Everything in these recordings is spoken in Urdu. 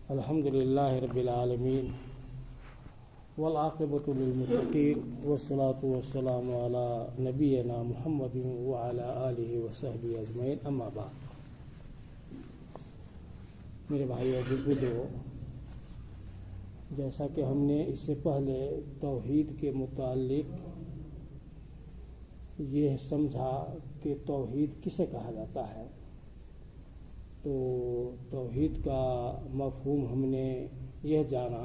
الحمد للہ رب العالمین والعاقبۃ للمتقین والصلاة والسلام علی نبینا محمد وعلی آلہ وصحبہ اجمعین، اما بعد۔ میرے بھائی اور بزرگوں، جیسا کہ ہم نے اس سے پہلے توحید کے متعلق یہ سمجھا کہ توحید کسے کہا جاتا ہے، تو توحید کا مفہوم ہم نے یہ جانا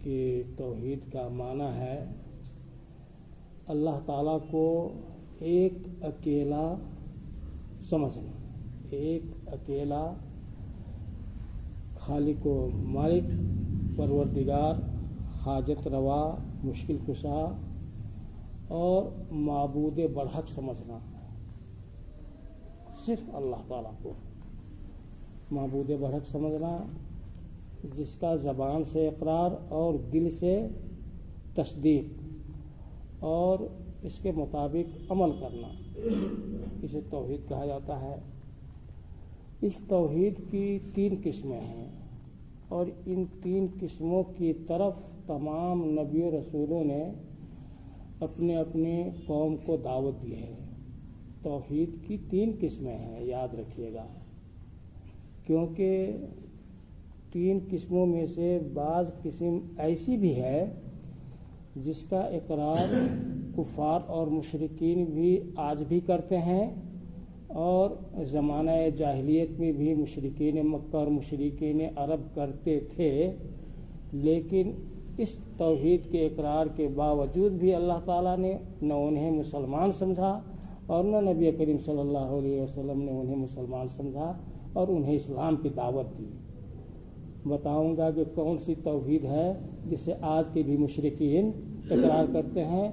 کہ توحید کا معنی ہے اللہ تعالیٰ کو ایک اکیلا سمجھنا، ایک اکیلا خالق و مالک، پروردگار، حاجت روا، مشکل کشا اور معبود برحق سمجھنا، صرف اللہ تعالیٰ کو معبود برحق سمجھنا، جس کا زبان سے اقرار اور دل سے تصدیق اور اس کے مطابق عمل کرنا، اسے توحید کہا جاتا ہے۔ اس توحید کی 3 قسمیں ہیں اور ان 3 قسموں کی طرف تمام نبی و رسولوں نے اپنے اپنے قوم کو دعوت دی ہے۔ توحید کی 3 قسمیں ہیں، یاد رکھیے گا، کیونکہ 3 قسموں میں سے بعض قسم ایسی بھی ہے جس کا اقرار کفار اور مشرکین بھی آج بھی کرتے ہیں، اور زمانہ جاہلیت میں بھی مشرکین مکہ اور مشرکین عرب کرتے تھے، لیکن اس توحید کے اقرار کے باوجود بھی اللہ تعالیٰ نے نہ انہیں مسلمان سمجھا اور نہ نبی کریم صلی اللہ علیہ وسلم نے انہیں مسلمان سمجھا اور انہیں اسلام کی دعوت دی۔ بتاؤں گا کہ کون سی توحید ہے جسے آج کے بھی مشرکین اقرار کرتے ہیں،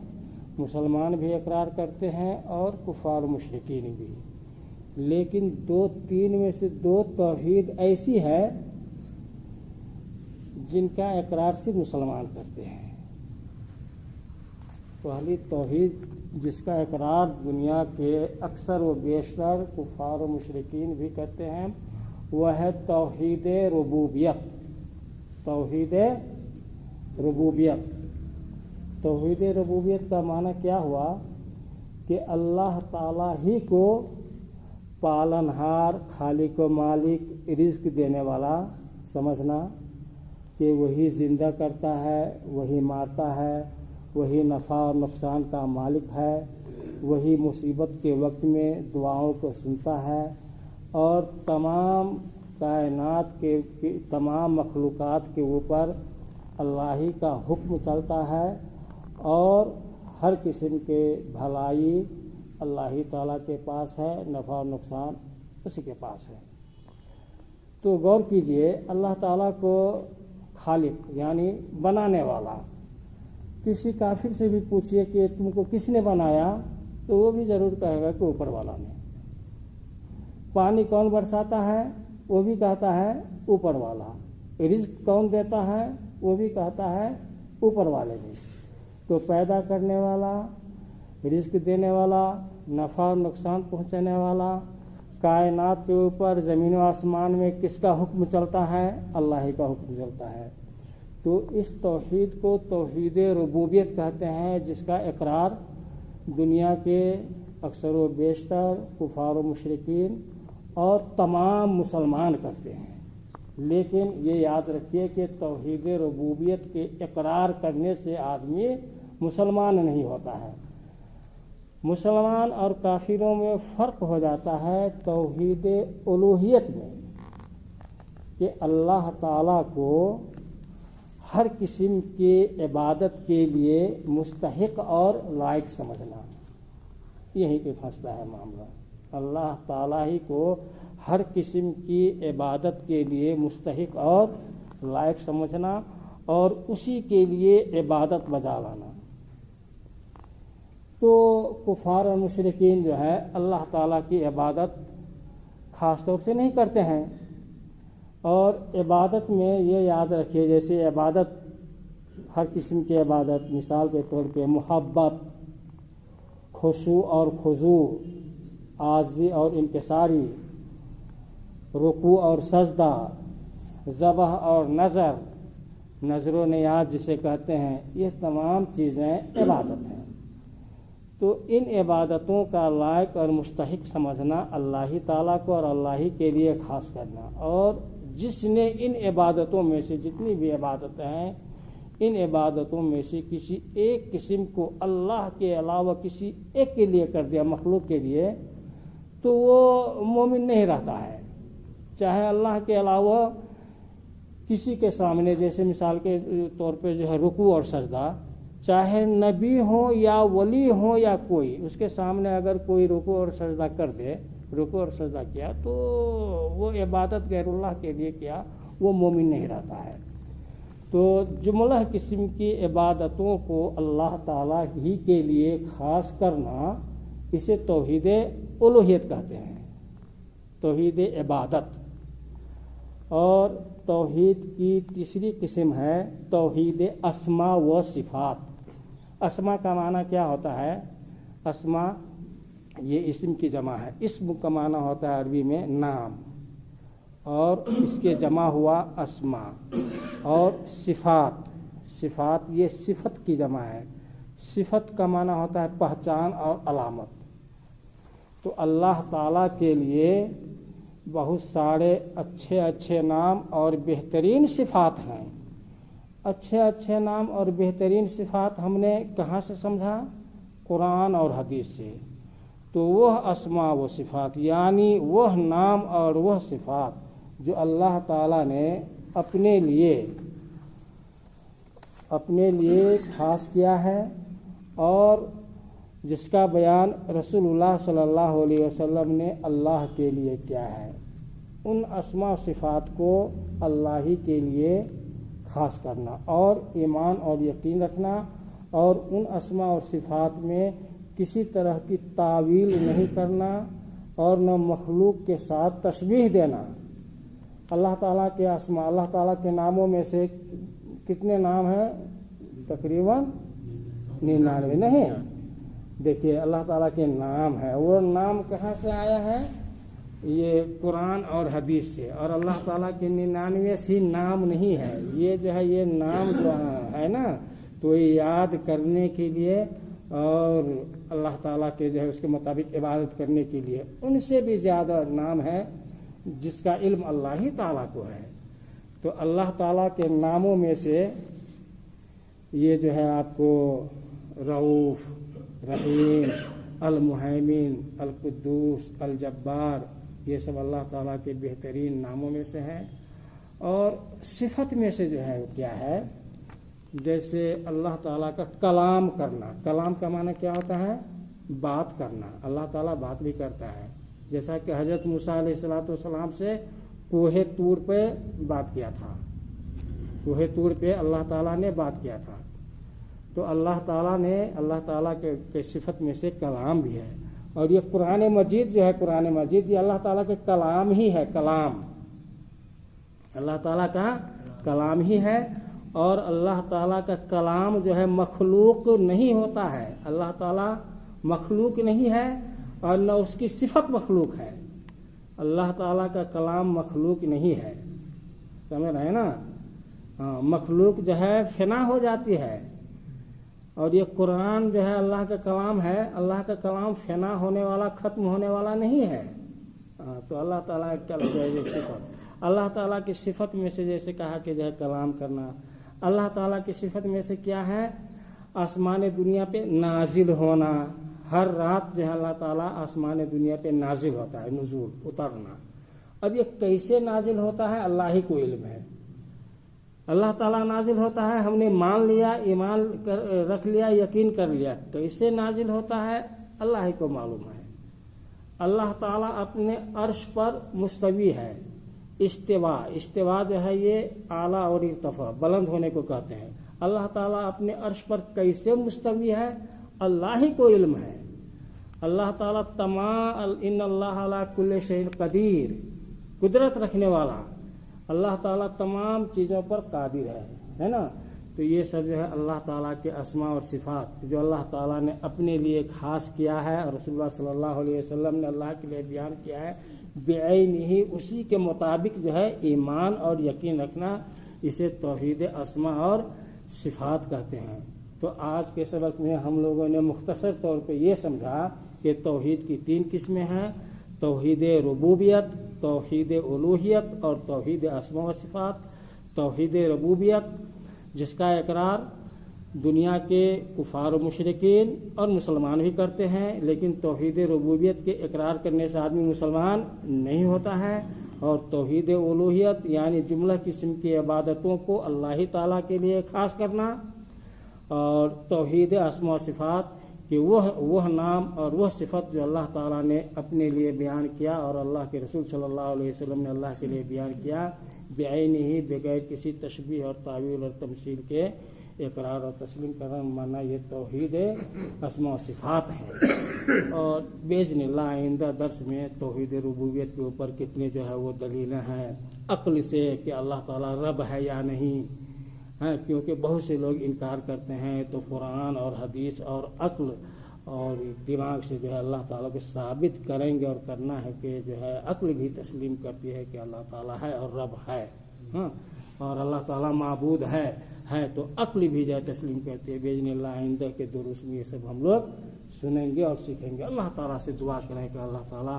مسلمان بھی اقرار کرتے ہیں اور کفار مشرکین بھی، لیکن 2-3 میں سے 2 توحید ایسی ہے جن کا اقرار صرف مسلمان کرتے ہیں۔ پہلی توحید جس کا اقرار دنیا کے اکثر و بیشتر کفار و مشرکین بھی کرتے ہیں، وہ ہے توحید ربوبیت۔ توحید ربوبیت توحید ربوبیت کا معنی کیا ہوا کہ اللہ تعالیٰ ہی کو پالنہار، خالق و مالک، رزق دینے والا سمجھنا، کہ وہی زندہ کرتا ہے، وہی مارتا ہے، وہی نفع اور نقصان کا مالک ہے، وہی مصیبت کے وقت میں دعاؤں کو سنتا ہے، اور تمام کائنات کے تمام مخلوقات کے اوپر اللہ ہی کا حکم چلتا ہے، اور ہر قسم کے بھلائی اللہ ہی تعالیٰ کے پاس ہے، نفع اور نقصان اسی کے پاس ہے۔ تو غور کیجئے، اللہ تعالیٰ کو خالق یعنی بنانے والا، کسی کافر سے بھی پوچھئے کہ تم کو کس نے بنایا، تو وہ بھی ضرور کہے گا کہ اوپر والا نے۔ پانی کون برساتا ہے، وہ بھی کہتا ہے اوپر والا۔ رزق کون دیتا ہے، وہ بھی کہتا ہے اوپر والے نے۔ تو پیدا کرنے والا، رزق دینے والا، نفع اور نقصان پہنچانے والا، کائنات کے اوپر زمین و آسمان میں کس کا حکم چلتا ہے، اللہ ہی کا حکم چلتا ہے۔ تو اس توحید کو توحید ربوبیت کہتے ہیں، جس کا اقرار دنیا کے اکثر و بیشتر کفار و مشرکین اور تمام مسلمان کرتے ہیں۔ لیکن یہ یاد رکھیے کہ توحید ربوبیت کے اقرار کرنے سے آدمی مسلمان نہیں ہوتا ہے۔ مسلمان اور کافروں میں فرق ہو جاتا ہے توحید الوہیت میں، کہ اللہ تعالیٰ کو ہر قسم کی عبادت کے لیے مستحق اور لائق سمجھنا، یہی کہ پھنستا ہے معاملہ۔ اللہ تعالیٰ ہی کو ہر قسم کی عبادت کے لیے مستحق اور لائق سمجھنا اور اسی کے لیے عبادت بجا لانا۔ تو کفار اور مشرکین جو ہے اللہ تعالیٰ کی عبادت خاص طور سے نہیں کرتے ہیں، اور عبادت میں یہ یاد رکھیے، جیسے عبادت ہر قسم کی عبادت، مثال کے طور پہ محبت، خشوع اور خضوع، عاجزی اور انکساری، رکوع اور سجدہ، ذبح اور نظر و نیاز جسے کہتے ہیں، یہ تمام چیزیں عبادت ہیں۔ تو ان عبادتوں کا لائق اور مستحق سمجھنا اللہ ہی تعالیٰ کو اور اللہ ہی کے لیے خاص کرنا، اور جس نے ان عبادتوں میں سے جتنی بھی عبادتیں ہیں، ان عبادتوں میں سے کسی ایک قسم کو اللہ کے علاوہ کسی ایک کے لیے کر دیا، مخلوق کے لیے، تو وہ مومن نہیں رہتا ہے۔ چاہے اللہ کے علاوہ کسی کے سامنے، جیسے مثال کے طور پہ جو ہے رکوع اور سجدہ، چاہے نبی ہو یا ولی ہو یا کوئی، اس کے سامنے اگر کوئی رکوع اور سجدہ کر دے، رکوع اور سجدہ کیا، تو وہ عبادت غیر اللہ کے لیے کیا، وہ مومن نہیں رہتا ہے۔ تو جملہ قسم کی عبادتوں کو اللہ تعالیٰ ہی کے لیے خاص کرنا، اسے توحید الوہیت کہتے ہیں، توحید عبادت۔ اور توحید کی تیسری قسم ہے توحید اسماء و صفات۔ اسماء کا معنی کیا ہوتا ہے؟ اسماء یہ اسم کی جمع ہے، اسم کا معنی ہوتا ہے عربی میں نام، اور اس کے جمع ہوا اسماء۔ اور صفات یہ صفت کی جمع ہے، صفت کا معنی ہوتا ہے پہچان اور علامت۔ تو اللہ تعالیٰ کے لیے بہت سارے اچھے نام اور بہترین صفات ہیں۔ اچھے نام اور بہترین صفات ہم نے کہاں سے سمجھا؟ قرآن اور حدیث سے۔ تو وہ اسماء و صفات، یعنی وہ نام اور وہ صفات جو اللہ تعالیٰ نے اپنے لیے خاص کیا ہے، اور جس کا بیان رسول اللہ صلی اللہ علیہ وسلم نے اللہ کے لیے کیا ہے، ان اسماء و صفات کو اللہ ہی کے لیے خاص کرنا، اور ایمان اور یقین رکھنا، اور ان اسماء اور صفات میں کسی طرح کی تعویل نہیں کرنا، اور نہ مخلوق کے ساتھ تشبیہ دینا۔ اللہ تعالیٰ کے اسماء، اللہ تعالیٰ کے ناموں میں سے کتنے نام ہیں؟ تقریباً 99 نہیں؟ دیکھیے اللہ تعالیٰ کے نام ہے، وہ نام کہاں سے آیا ہے؟ یہ قرآن اور حدیث سے۔ اور اللہ تعالیٰ کے 99 ہی نام نہیں ہے، یہ جو ہے یہ نام جو ہے نا، تو یہ یاد کرنے کے لیے اور اللہ تعالیٰ کے جو ہے اس کے مطابق عبادت کرنے کے لیے، ان سے بھی زیادہ نام ہے جس کا علم اللہ ہی تعالیٰ کو ہے۔ تو اللہ تعالیٰ کے ناموں میں سے یہ جو ہے آپ کو رؤوف، رحیم، المہیمن، القدوس، الجبار، یہ سب اللہ تعالیٰ کے بہترین ناموں میں سے ہیں۔ اور صفت میں سے جو ہے وہ کیا ہے؟ جیسے اللہ تعالیٰ کا کلام کرنا۔ کلام کا معنی کیا ہوتا ہے؟ بات کرنا۔ اللہ تعالیٰ بات بھی کرتا ہے، جیسا کہ حضرت موسیٰ علیہ السلام سے کوہ طور پہ بات کیا تھا، کوہ طور پہ اللہ تعالیٰ نے بات کیا تھا۔ تو اللہ تعالیٰ کے صفت میں سے کلام بھی ہے۔ اور یہ قرآن مجید جو ہے، قرآن مجید یہ اللہ تعالیٰ کے کلام ہی ہے، کلام اللہ تعالیٰ کا کلام ہی ہے۔ اور اللہ تعالیٰ کا کلام جو ہے مخلوق نہیں ہوتا ہے، اللہ تعالیٰ مخلوق نہیں ہے، اور نہ اس کی صفت مخلوق ہے۔ اللہ تعالیٰ کا کلام مخلوق نہیں ہے، سمجھ رہے ہیں نا؟ مخلوق جو ہے فنا ہو جاتی ہے، اور یہ قرآن جو ہے اللہ کا کلام ہے، اللہ کا کلام فنا ہونے والا، ختم ہونے والا نہیں ہے۔ تو اللہ تعالیٰ کا صفت، اللہ تعالیٰ کی صفت میں سے جیسے کہا کہ جو ہے کلام کرنا، اللہ تعالیٰ کی صفت میں سے کیا ہے؟ آسمان دنیا پہ نازل ہونا۔ ہر رات جو ہے اللہ تعالیٰ آسمان دنیا پہ نازل ہوتا ہے، نزول، اترنا۔ اب یہ کیسے نازل ہوتا ہے اللہ ہی کو علم ہے۔ اللہ تعالیٰ نازل ہوتا ہے، ہم نے مان لیا، ایمان رکھ لیا، یقین کر لیا، کیسے نازل ہوتا ہے اللہ ہی کو معلوم ہے۔ اللہ تعالیٰ اپنے عرش پر مستوی ہے۔ استوا جو ہے یہ اعلیٰ اور ارتفاع، بلند ہونے کو کہتے ہیں۔ اللہ تعالیٰ اپنے عرش پر کیسے مستوی ہے اللہ ہی کو علم ہے۔ اللہ تعالیٰ ان اللہ علی کل شیء قدیر، قدرت رکھنے والا، اللہ تعالیٰ تمام چیزوں پر قادر ہے نا؟ تو یہ سب جو ہے اللہ تعالیٰ کے اسماء اور صفات جو اللہ تعالیٰ نے اپنے لیے خاص کیا ہے، اور رسول اللہ صلی اللہ علیہ وسلم نے اللہ کے لیے بیان کیا ہے، بعین ہی اسی کے مطابق جو ہے ایمان اور یقین رکھنا، اسے توحید اسما اور صفات کہتے ہیں۔ تو آج کے سبق میں ہم لوگوں نے مختصر طور پہ یہ سمجھا کہ توحید کی 3 قسمیں ہیں: توحید ربوبیت، توحید الوہیت اور توحید اسما و صفات۔ توحید ربوبیت جس کا اقرار دنیا کے کفار و مشرکین اور مسلمان بھی کرتے ہیں، لیکن توحید ربوبیت کے اقرار کرنے سے آدمی مسلمان نہیں ہوتا ہے۔ اور توحید الوہیت یعنی جملہ قسم کی عبادتوں کو اللہ تعالیٰ کے لیے خاص کرنا، اور توحید اسماء و صفات کہ وہ نام اور وہ صفت جو اللہ تعالیٰ نے اپنے لیے بیان کیا اور اللہ کے رسول صلی اللہ علیہ وسلم نے اللہ کے لیے بیان کیا، بعین ہی بغیر کسی تشبیہ اور تعویل اور تمثیل کے اقرار اور تسلیم کرنا، مانا یہ توحید اسماء و صفات ہے۔ اور باذن اللہ آئندہ درس میں توحید ربوبیت کے اوپر کتنے جو ہے وہ دلیلیں ہیں عقل سے کہ اللہ تعالیٰ رب ہے یا نہیں، کیونکہ بہت سے لوگ انکار کرتے ہیں، تو قرآن اور حدیث اور عقل اور دماغ سے جو ہے اللہ تعالیٰ کو ثابت کریں گے، اور کرنا ہے کہ جو ہے عقل بھی تسلیم کرتی ہے کہ اللہ تعالیٰ ہے اور رب ہے، اور اللہ تعالیٰ معبود ہے تو عقل بھی جو ہے تسلیم کرتی ہے۔ باذن اللہ آئندہ کے دروس میں یہ سب ہم لوگ سنیں گے اور سیکھیں گے۔ اللہ تعالیٰ سے دعا کریں کہ اللہ تعالیٰ